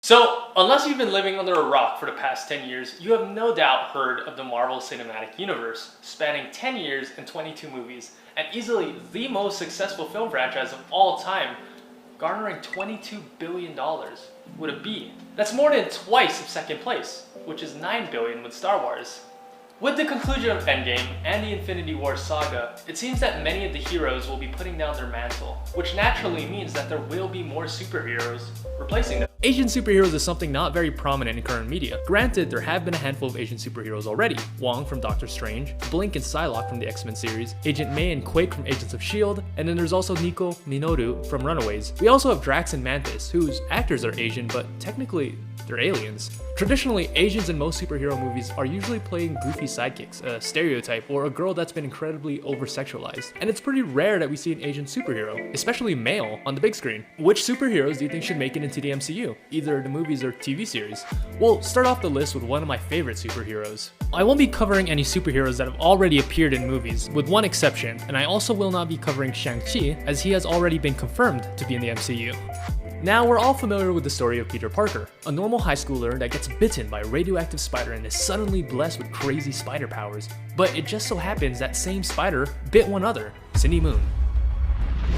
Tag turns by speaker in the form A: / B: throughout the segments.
A: So, unless you've been living under a rock for the past 10 years, you have no doubt heard of the Marvel Cinematic Universe, spanning 10 years and 22 movies, and easily the most successful film franchise of all time, garnering $22 billion with a B. That's more than twice of second place, which is $9 billion with Star Wars. With the conclusion of Endgame and the Infinity War saga, it seems that many of the heroes will be putting down their mantle, which naturally means that there will be more superheroes replacing them. Asian superheroes is something not very prominent in current media. Granted, there have been a handful of Asian superheroes already. Wong from Doctor Strange, Blink and Psylocke from the X-Men series, Agent May and Quake from Agents of S.H.I.E.L.D., and then there's also Nico Minoru from Runaways. We also have Drax and Mantis, whose actors are Asian, but technically they're aliens. Traditionally, Asians in most superhero movies are usually playing goofy sidekicks, a stereotype, or a girl that's been incredibly over-sexualized. And it's pretty rare that we see an Asian superhero, especially male, on the big screen. Which superheroes do you think should make it into the MCU? Either the movies or TV series? We'll start off the list with one of my favorite superheroes. I won't be covering any superheroes that have already appeared in movies, with one exception, and I also will not be covering Shang-Chi, as he has already been confirmed to be in the MCU. Now, we're all familiar with the story of Peter Parker, a normal high schooler that gets bitten by a radioactive spider and is suddenly blessed with crazy spider powers. But it just so happens that same spider bit one other, Cindy Moon.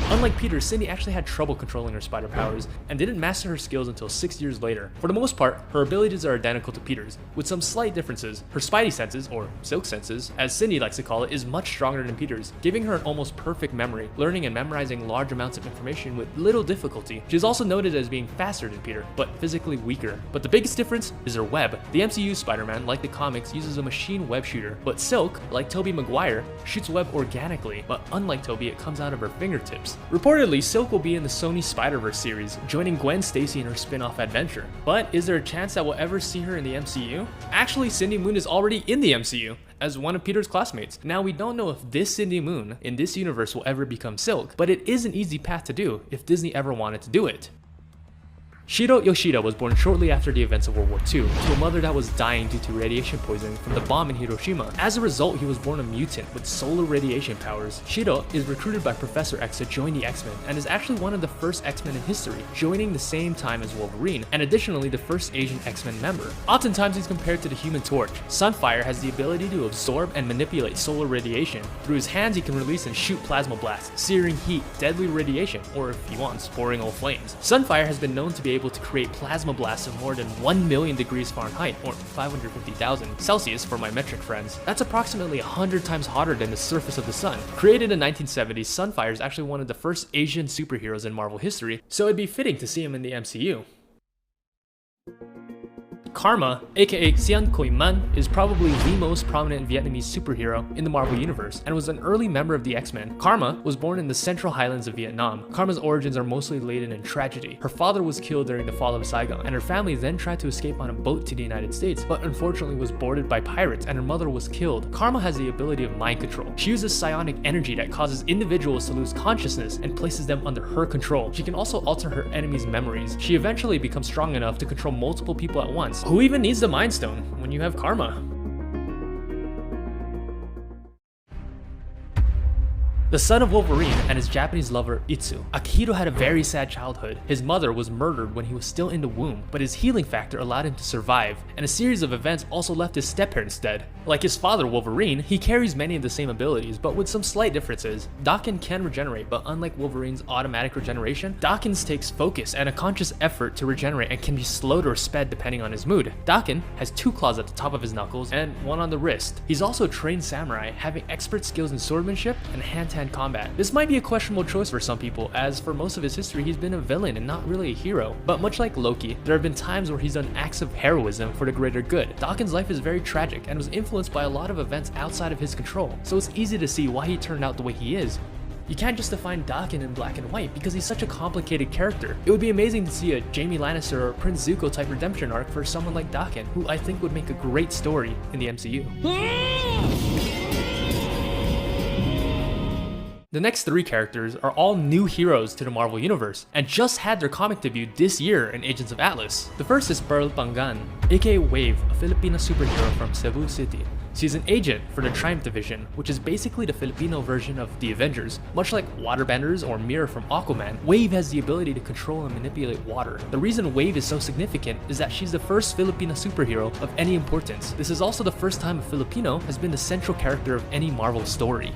A: Unlike Peter, Cindy actually had trouble controlling her spider powers and didn't master her skills until 6 years later. For the most part, her abilities are identical to Peter's, with some slight differences. Her spidey senses, or silk senses, as Cindy likes to call it, is much stronger than Peter's, giving her an almost perfect memory, learning and memorizing large amounts of information with little difficulty. She is also noted as being faster than Peter, but physically weaker. But the biggest difference is her web. The MCU Spider-Man, like the comics, uses a machine web shooter, but Silk, like Tobey Maguire, shoots web organically, but unlike Tobey, it comes out of her fingertips. Reportedly, Silk will be in the Sony Spider-Verse series, joining Gwen Stacy in her spin-off adventure. But is there a chance that we'll ever see her in the MCU? Actually, Cindy Moon is already in the MCU as one of Peter's classmates. Now, we don't know if this Cindy Moon in this universe will ever become Silk, but it is an easy path to do if Disney ever wanted to do it. Shiro Yoshida was born shortly after the events of World War II to a mother that was dying due to radiation poisoning from the bomb in Hiroshima. As a result, he was born a mutant with solar radiation powers. Shiro is recruited by Professor X to join the X-Men and is actually one of the first X-Men in history, joining the same time as Wolverine, and additionally the first Asian X-Men member. Oftentimes he's compared to the Human Torch. Sunfire has the ability to absorb and manipulate solar radiation. Through his hands he can release and shoot plasma blasts, searing heat, deadly radiation, or if he wants, pouring all flames. Sunfire has been known to be able to create plasma blasts of more than 1 million degrees Fahrenheit, or 550,000 Celsius for my metric friends. That's approximately 100 times hotter than the surface of the sun. Created in the 1970s, Sunfire is actually one of the first Asian superheroes in Marvel history, so it'd be fitting to see him in the MCU. Karma, aka Xian Khoi Man, is probably the most prominent Vietnamese superhero in the Marvel Universe and was an early member of the X-Men. Karma was born in the Central Highlands of Vietnam. Karma's origins are mostly laden in tragedy. Her father was killed during the fall of Saigon, and her family then tried to escape on a boat to the United States, but unfortunately was boarded by pirates and her mother was killed. Karma has the ability of mind control. She uses psionic energy that causes individuals to lose consciousness and places them under her control. She can also alter her enemies' memories. She eventually becomes strong enough to control multiple people at once. Who even needs the Mind Stone when you have Karma? The son of Wolverine and his Japanese lover Itsu, Akihiro had a very sad childhood. His mother was murdered when he was still in the womb, but his healing factor allowed him to survive, and a series of events also left his step-parents dead. Like his father Wolverine, he carries many of the same abilities, but with some slight differences. Daken can regenerate, but unlike Wolverine's automatic regeneration, Daken's takes focus and a conscious effort to regenerate and can be slowed or sped depending on his mood. Daken has 2 claws at the top of his knuckles and 1 on the wrist. He's also a trained samurai, having expert skills in swordsmanship and hand-to-hand combat. This might be a questionable choice for some people, as for most of his history he's been a villain and not really a hero. But much like Loki, there have been times where he's done acts of heroism for the greater good. Daken's life is very tragic and was influenced by a lot of events outside of his control, so it's easy to see why he turned out the way he is. You can't just define Daken in black and white because he's such a complicated character. It would be amazing to see a Jaime Lannister or Prince Zuko type redemption arc for someone like Daken, who I think would make a great story in the MCU. The next 3 characters are all new heroes to the Marvel Universe, and just had their comic debut this year in Agents of Atlas. The first is Pearl Pangan, aka Wave, a Filipino superhero from Cebu City. She's an agent for the Triumph Division, which is basically the Filipino version of the Avengers. Much like Waterbenders or Mira from Aquaman, Wave has the ability to control and manipulate water. The reason Wave is so significant is that she's the first Filipino superhero of any importance. This is also the first time a Filipino has been the central character of any Marvel story.